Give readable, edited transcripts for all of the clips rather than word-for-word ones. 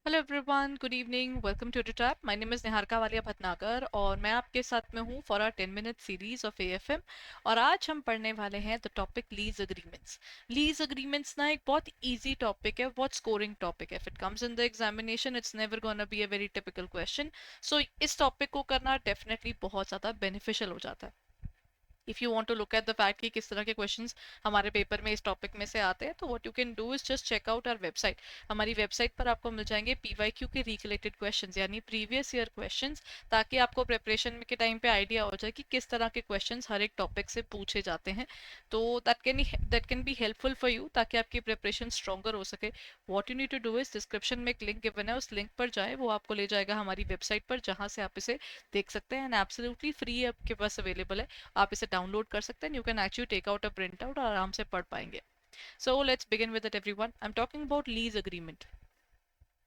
Hello everyone, good evening, welcome to the trap. My name is Niharika Walia Bhatnagar और मैं आपके साथ में हूँ for our 10 minute series of AFM. और आज हम पढ़ने वाले हैं the topic lease agreements. Lease agreements ना एक बहुत इजी टॉपिक है, बहुत स्कोरिंग टॉपिक है। If it comes in the examination it's never gonna be a very typical question. So इस टॉपिक को करना डेफिनेटली बहुत ज़्यादा बेनिफिशियल हो जाता है। If you want to look at the fact कि किस तरह के क्वेश्चंस हमारे पेपर में इस टॉपिक में से आते हैं, तो what you can do is just check out our website. हमारी वेबसाइट पर आपको मिल जाएंगे पीवाईक्यू के रिलेटेड क्वेश्चंस यानी प्रीवियस ईयर क्वेश्चंस, ताकि आपको प्रिपरेशन के टाइम पे आइडिया हो जाए कि किस तरह के क्वेश्चंस हर एक टॉपिक से पूछे जाते हैं। तो that can be helpful for you, ताकि आपकी प्रिपरेशन स्ट्रॉन्गर हो सके। What you need to do is description में एक लिंक गिवन है, उस लिंक पर जाए, वो आपको ले जाएगा हमारी वेबसाइट पर, जहाँ से आप इसे देख सकते हैं एंड एब्सोल्युटली फ्री आपके पास अवेलेबल है। आप इसे डाउनलोड कर सकते हैं। You can actually take out a print out और आराम से पढ़ पाएंगे। So let's begin with it everyone. I am talking about lease agreement.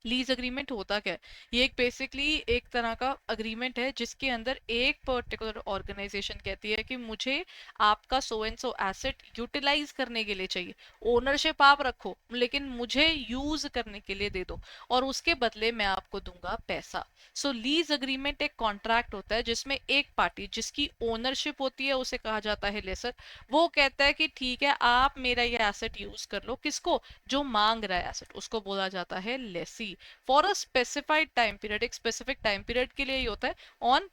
Lease agreement होता क्या है? ये एक बेसिकली एक तरह का अग्रीमेंट है जिसके अंदर एक पर्टिकुलर ऑर्गेनाइजेशन कहती है कि मुझे आपका so and so asset utilize करने के लिए चाहिए। ओनरशिप आप रखो लेकिन मुझे यूज करने के लिए दे दो, और उसके बदले मैं आपको दूंगा पैसा। सो लीज अग्रीमेंट एक कॉन्ट्रैक्ट होता है जिसमें एक पार्टी जिसकी ओनरशिप होती है उसे कहा जाता है लेसर। वो कहता है कि ठीक है, आप मेरा ये एसेट यूज कर लो। किसको? जो मांग रहा है एसेट, उसको बोला जाता है lessee. For a specified time period, एक स्पेसिफिक टाइम पीरियड के लिए ही होता है। ऑन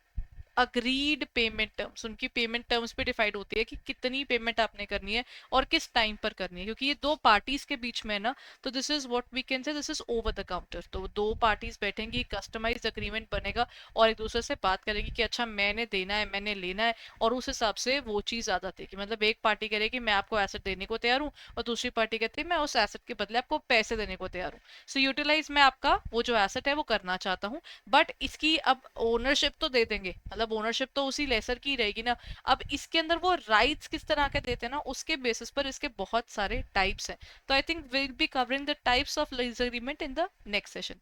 अग्रीड पेमेंट टर्म्स, उनकी पेमेंट टर्म्स पे डिसाइड होती है कि कितनी पेमेंट आपने करनी है और किस टाइम पर करनी है। क्योंकि ये दो पार्टीज के बीच में है ना, तो this is what we can say, this is over the counter. तो दो पार्टीज बैठेंगी, कस्टमाइज्ड अग्रीमेंट बनेगा और एक दूसरे से बात करेगी कि अच्छा मैंने देना है, मैंने लेना है, और उस हिसाब से वो चीज आ जाती है कि मतलब एक पार्टी कह रही है कि मैं आपको एसेट देने को तैयार हूँ, और दूसरी पार्टी कहती है मैं उस एसेट के बदले आपको पैसे देने को तैयार हूँ। सो यूटिलाइज मैं आपका वो जो एसेट है वो करना चाहता हूँ, बट इसकी अब ओनरशिप तो दे देंगे, मतलब ओनरशिप तो उसी लेसर की रहेगी ना। अब इसके अंदर वो राइट्स किस तरह के देते हैं ना, उसके बेसिस पर इसके बहुत सारे टाइप्स हैं। तो I think will be covering the types of lease agreement in the next session.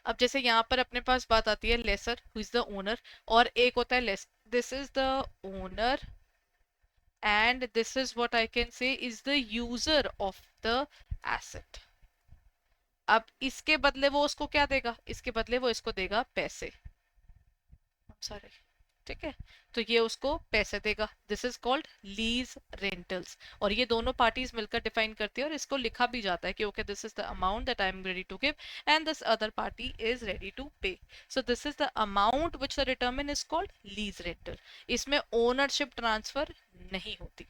अब जैसे यहाँ पर अपने पास बात आती है lessor who is the owner, और एक होता है lessee, this is the owner and this is what I can say is the user of the asset. अब इसके बदले वो उसको क्या देगा? इसके बदले वो इसको देगा पैसे। सॉरी, ठीक है। तो ये उसको पैसे देगा। This is called lease rentals, और ये दोनों पार्टीज मिलकर डिफाइन करती है, और इसको लिखा भी जाता है कि okay this is the amount that I am ready to give and this other party is ready to pay. So this is the amount which the determine is called lease rental. इसमें ownership transfer नहीं होती।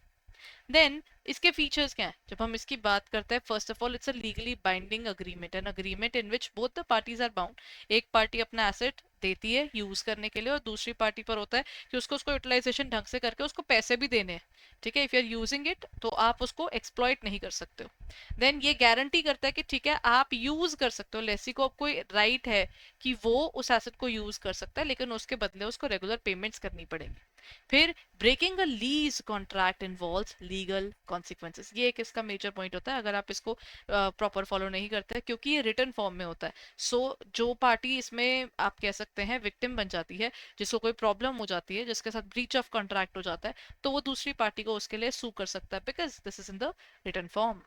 Then इसके features क्या हैं? जब हम इसकी बात करते हैं, first of all it's a legally binding agreement, an agreement in which both the parties are bound. एक पार्टी अपना एसेट देती है यूज करने के लिए, और दूसरी पार्टी पर होता है कि उसको उसको यूटिलाइजेशन ढंग से करके उसको पैसे भी देने हैं। ठीक है, if you are using it तो आप उसको एक्सप्लॉइट नहीं कर सकते हो। देन ये गारंटी करता है कि ठीक है आप यूज कर सकते हो, लेसी को कोई राइट है कि वो उस एसेट को यूज कर सकता है, लेकिन उसके बदले उसको रेगुलर पेमेंट्स करनी पड़ेंगी। फिर breaking a lease contract involves legal consequences. ये एक इसका मेजर पॉइंट होता है अगर आप इसको प्रॉपर फॉलो नहीं करते, क्योंकि ये रिटर्न फॉर्म में होता है। जो पार्टी इसमें आप कह सकते हैं विक्टिम बन जाती है, जिसको कोई प्रॉब्लम हो जाती है, जिसके साथ ब्रीच ऑफ कॉन्ट्रैक्ट हो जाता है, तो वो दूसरी पार्टी को उसके लिए सू कर सकता है, because this is in the return form.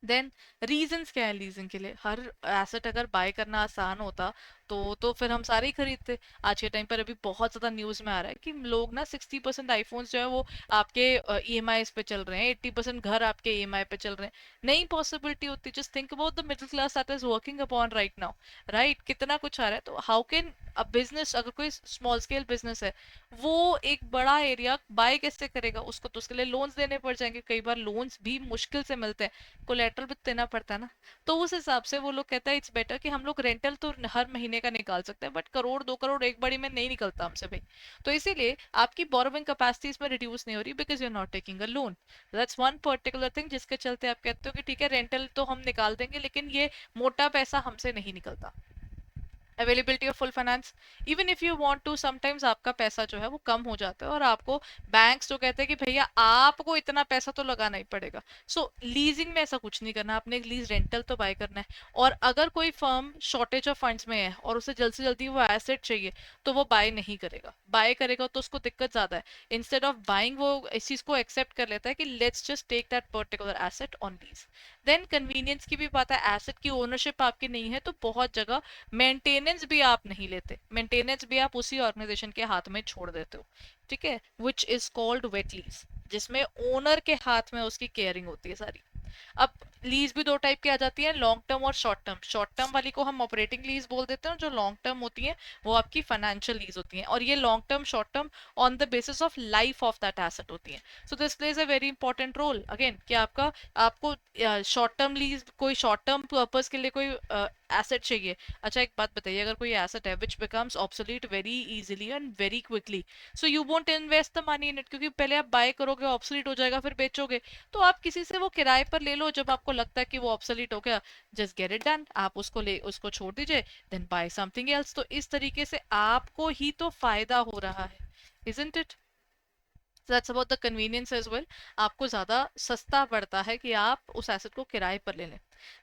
Then reasons क्या है लीजिंग के लिए? हर एसेट अगर बाय करना आसान होता तो फिर हम सारे ही खरीदते। आज के टाइम पर अभी बहुत ज्यादा न्यूज में आ रहा है कि लोग ना 60% आईफोन्स जो है वो आपके ईएमआई पे चल रहे हैं, 80% घर आपके ईएमआई पे चल रहे हैं। नहीं पॉसिबिलिटी होती। Just think about the middle class that is working upon right now, right? कितना कुछ आ रहा है। तो हाउ कैन अ बिजनेस, अगर कोई स्मॉल स्केल बिजनेस है, वो एक बड़ा एरिया बाय कैसे करेगा? उसको तो उसके लिए लोन्स देने पड़ जाएंगे, कई बार लोन्स भी मुश्किल से मिलते हैं, कोलेटरल भी देना पड़ता है ना। तो उस हिसाब से वो लोग कहता है इट्स बेटर कि हम लोग रेंटल तो हर महीने का निकाल सकते हैं, बट करोड़ 2 करोड़ एक बारी में नहीं निकलता हमसे भाई। तो इसीलिए आपकी बोरोविंग कैपेसिटी इसमें रिड्यूस नहीं हो रही, because you are not taking a loan. That's one particular thing जिसके चलते आप कहते हो कि ठीक है रेंटल तो हम निकाल देंगे, लेकिन ये मोटा पैसा हमसे नहीं निकलता। Availability of full finance, even if you want to, sometimes आपका पैसा जो है वो कम हो जाता है, और आपको बैंक्स जो कहते हैं कि भैया आपको इतना पैसा तो लगाना ही पड़ेगा। सो लीजिंग में ऐसा कुछ नहीं करना, आपने एक लीज रेंटल तो बाय करना है। और अगर कोई फर्म शॉर्टेज ऑफ फंड्स में है और उसे जल्द से जल्दी वो एसेट चाहिए, तो वो बाय नहीं करेगा। बाय करेगा तो उसको दिक्कत ज्यादा है। इंस्टेड ऑफ बाइंग वो इस चीज को एक्सेप्ट कर लेता है कि let's just take that particular asset on lease. Then convenience की भी बात है, एसेट की ओनरशिप आपकी नहीं है तो बहुत जगह मेंटेनेंस भी आप नहीं लेते, मेंटेनेंस भी आप उसी ऑर्गेनाइजेशन के हाथ में छोड़ देते हो, ठीक है, which is called wait lease, जिसमें ओनर के हाथ में उसकी केयरिंग होती है सारी। अब लीज भी दो टाइप की आ जाती है, लॉन्ग टर्म और शॉर्ट टर्म। शॉर्ट टर्म वाली को हम ऑपरेटिंग लीज बोल देते हैं, जो लॉन्ग टर्म होती है वो आपकी फाइनेंशियल लीज होती है, और ये long term short term on the basis of life of that asset होती है। So this plays a very important role again, कि आपका आपको शॉर्ट टर्म लीज, कोई शॉर्ट टर्म पर्पज के लिए कोई एसेट चाहिए। अच्छा एक बात बताइए, अगर कोई एसेट है which becomes obsolete very easily and very quickly, so you won't invest the money in it, क्योंकि पहले आप बाय करोगे, ऑब्सोलीट हो जाएगा, फिर बेचोगे, तो आप किसी से वो किराए पर ले लो, जब आपको लगता है कि वो ऑब्सोलीट हो गया, जस्ट गेट इट डन, आप उसको छोड़ दीजिए, देन बाय समथिंग एल्स। तो इस तरीके से आपको ही तो फायदा हो रहा है, isn't it? That's about the convenience as well. आपको ज्यादा सस्ता पड़ता है कि आप उस एसेट को किराए पर ले लें।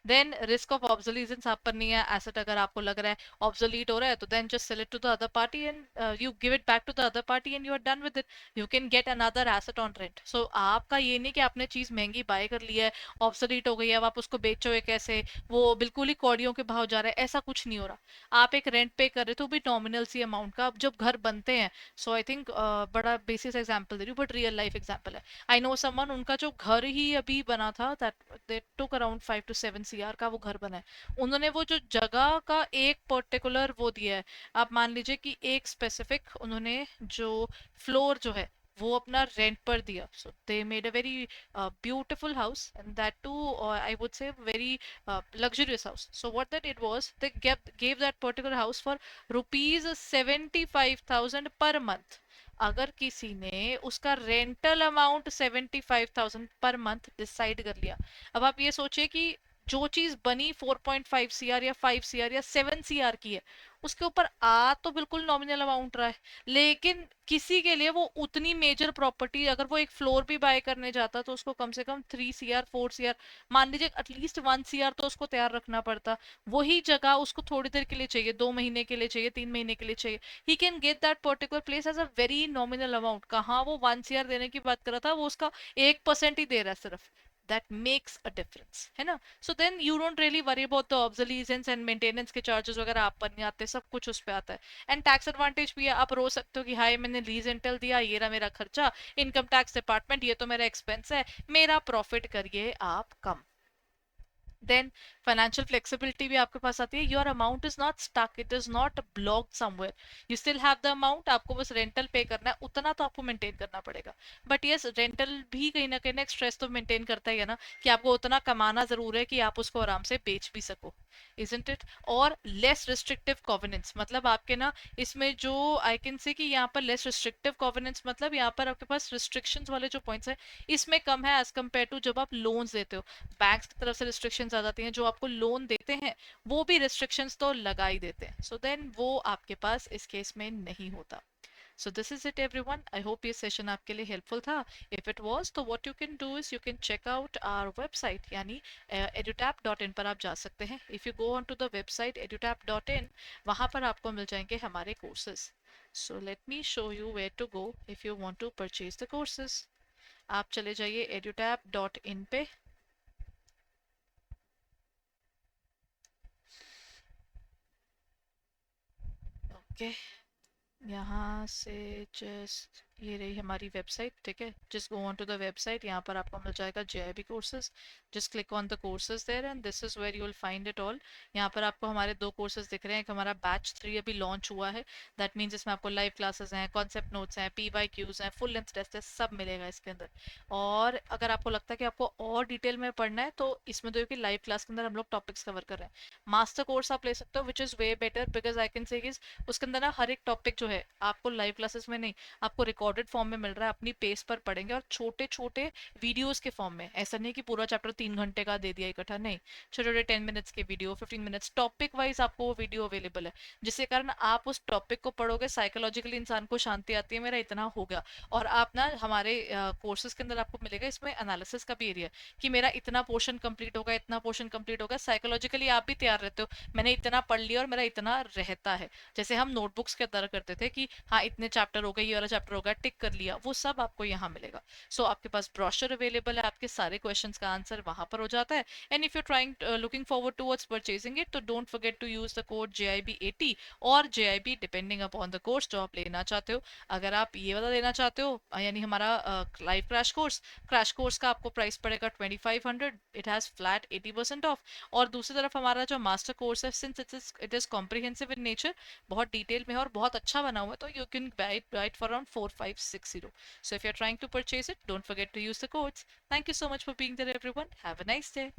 देन रिस्क ऑफ ऑब्सोलीजेंस आप पर नहीं है, एसेट अगर आपको लग रहा है ऑब्सोलीट हो रहा है, तो then just sell it to the other party and you give it back to the other party and you are done with it, you can get another asset on rent. So आपका ये नहीं कि आपने चीज महंगी bye कर ली है, obsolete हो गई है, अब आप उसको बेचोगे कैसे, वो बिल्कुल ही कौड़ियों के भाव जा रहा है, ऐसा कुछ नहीं हो रहा। आप एक रेंट पे कर रहे हो, तो भी नॉमिनल सी अमाउंट का। अब जब घर बनते हैं, सो आई थिंक बड़ा बेसिस एग्जांपल दे रही हूँ बट रियल लाइफ एग्जांपल है। आई नो समवन, उनका जो घर ही अभी बना था, that they took around 5 to 7 CR का वो घर बना है। उन्होंने वो जो जगह का एक पर्टिकुलर वो दिया है, आप मान लीजिए कि एक स्पेसिफिक उन्होंने जो फ्लोर जो है वो अपना रेंट पर दिया। So they made a very beautiful house, and that too I would say very luxurious house. So what that it was, they gave that particular house for rupees 75,000 per month। अगर किसी ने उसका rental amount 75,000 per month decide कर लिया, अब आप ये सोचिए कि जो चीज बनी 4.5 CR या 5 CR या 7 CR की है, उसके ऊपर आ तो बिल्कुल नॉमिनल अमाउंट रहा है, लेकिन किसी के लिए वो उतनी मेजर प्रॉपर्टी, अगर वो एक फ्लोर भी बाय करने जाता तो उसको कम से कम 3 CR 4 CR, मान लीजिए एटलीस्ट 1 CR तो उसको तैयार रखना पड़ता। वही जगह उसको थोड़ी देर के लिए चाहिए, 2 महीने के लिए चाहिए, 3 महीने के लिए चाहिए, he can get that particular place as a very nominal amount. कहाँ वो 1 CR देने की बात कर रहा था, वो उसका 1% ही दे रहा है सिर्फ। दैट मेक्स अ डिफरेंस, है ना? So then you don't really worry about the obsolescence and maintenance के चार्जेस वगैरह आप पर नहीं आते, सब कुछ उस पर आता है। एंड टैक्स एडवांटेज भी है, आप रो सकते हो कि हाय मैंने लीज रेंटल दिया, ये रहा मेरा खर्चा, इनकम टैक्स डिपार्टमेंट ये तो मेरा एक्सपेंस है, मेरा प्रॉफिट करिए आप कम। देन फाइनेंशियल फ्लेक्सिबिलिटी भी आपके पास आती है, your amount is not stuck, it is not blocked somewhere, you still have the amount, आपको बस रेंटल पे करना है, उतना तो आपको मेंटेन करना पड़ेगा। बट यस, रेंटल भी कहीं ना कहीं एक स्ट्रेस तो मेंटेन करता ही है ना, कि आपको उतना कमाना जरूर है कि आप उसको आराम से बेच भी सको, इजंट इट? और लेस रिस्ट्रिक्टिव कॉवेनेंट्स, मतलब आपके ना इसमें जो आई कैन से कि यहाँ पर लेस रिस्ट्रिक्टिव कॉवेनेंट्स, मतलब यहाँ पर आपके पास रिस्ट्रिक्शंस वाले जो पॉइंट्स है इसमें कम है एज कम्पेयर टू जब आप लोन्स देते हो। बैंक्स की तरफ से रिस्ट्रिक्शंस आ जाती हैं, जो आपको लोन देते हैं वो भी रिस्ट्रिक्शंस तो लगा ही देते हैं, सो देन वो आपके पास इस केस में नहीं होता। So this is it everyone. I hope ये session आपके लिए helpful था. If it was, तो what you can do is you can check out our website, यानी edutap.in पर आप जा सकते हैं. If you go onto the website edutap.in, वहाँ पर आपको मिल जाएंगे हमारे courses. So let me show you where to go if you want to purchase the courses. आप चले जाइए edutap.in पे. Okay. यहाँ से जस्ट ये रही हमारी वेबसाइट, ठीक है, just go on to the website, यहाँ पर आपको मिल जाएगा JIB courses, just click on the courses there and this is where you will find it all. यहाँ पर आपको हमारे दो कोर्सेज दिख रहे हैं, एक हमारा बैच 3 अभी लॉन्च हुआ है, दैट मीन्स इसमें आपको लाइव क्लासेस हैं, कॉन्सेप्ट नोट्स हैं, PYQs हैं, फुल लेंथ टेस्ट है, सब मिलेगा इसके अंदर। और अगर आपको लगता है कि आपको और डिटेल में पढ़ना है, तो इसमें देखो कि लाइव क्लास के अंदर हम लोग टॉपिक्स कवर कर रहे हैं। मास्टर कोर्स आप ले सकते हो which is way better, because I can से उसके अंदर ना हर एक टॉपिक जो है आपको लाइव क्लासेस में नहीं, आपको रिकॉर्डेड फॉर्म में मिल रहा है, अपनी पेस पर पढ़ेंगे, और छोटे छोटे वीडियोस के फॉर्म में, ऐसा नहीं कि पूरा चैप्टर 3 घंटे का दे दिया इकट्ठा, नहीं, छोटे छोटे 10 मिनट्स के वीडियो, 15 मिनट्स टॉपिक वाइज आपको वो वीडियो अवेलेबल है, जिसके कारण आप उस टॉपिक को पढ़ोगे, साइकोलॉजिकली इंसान को शांति आती है, मेरा इतना हो गया। और आप ना हमारे कोर्सेज के अंदर आपको मिलेगा इसमें एनालिसिस का भी एरिया, कि मेरा इतना पोर्शन कंप्लीट होगा, इतना पोर्शन कंप्लीट होगा, साइकोलॉजिकली आप भी तैयार रहते हो, मैंने इतना पढ़ लिया और मेरा इतना रहता है। जैसे हम नोटबुक्स के तरह करते थे कि हाँ इतने चैप्टर हो गए, ये वाला चैप्टर हो गया, टिक कर लिया, वो सब आपको यहाँ मिलेगा. सो आपके पास ब्रोशर अवेलेबल है, आपके सारे क्वेश्चंस का आंसर वहां पर हो जाता है. And if you trying looking forward towards purchasing it, तो don't forget to use the code JIB80 और JIB depending upon the course जो आप लेना चाहते हो. अगर आप ये वाला लेना चाहते हो, यानी हमारा लाइव क्रैश कोर्स का आपको प्राइस पड़ेगा 2500. It has flat 80% of. और दूसरी तरफ हमारा जो मास्टर कोर्स है, since it is comprehensive in nature, बहुत डिटेल में है और बहुत अच्छा बना हुआ है, तो you can buy it for around 4560. So if you're trying to purchase it, don't forget to use the codes. Thank you so much for being there, everyone. Have a nice day.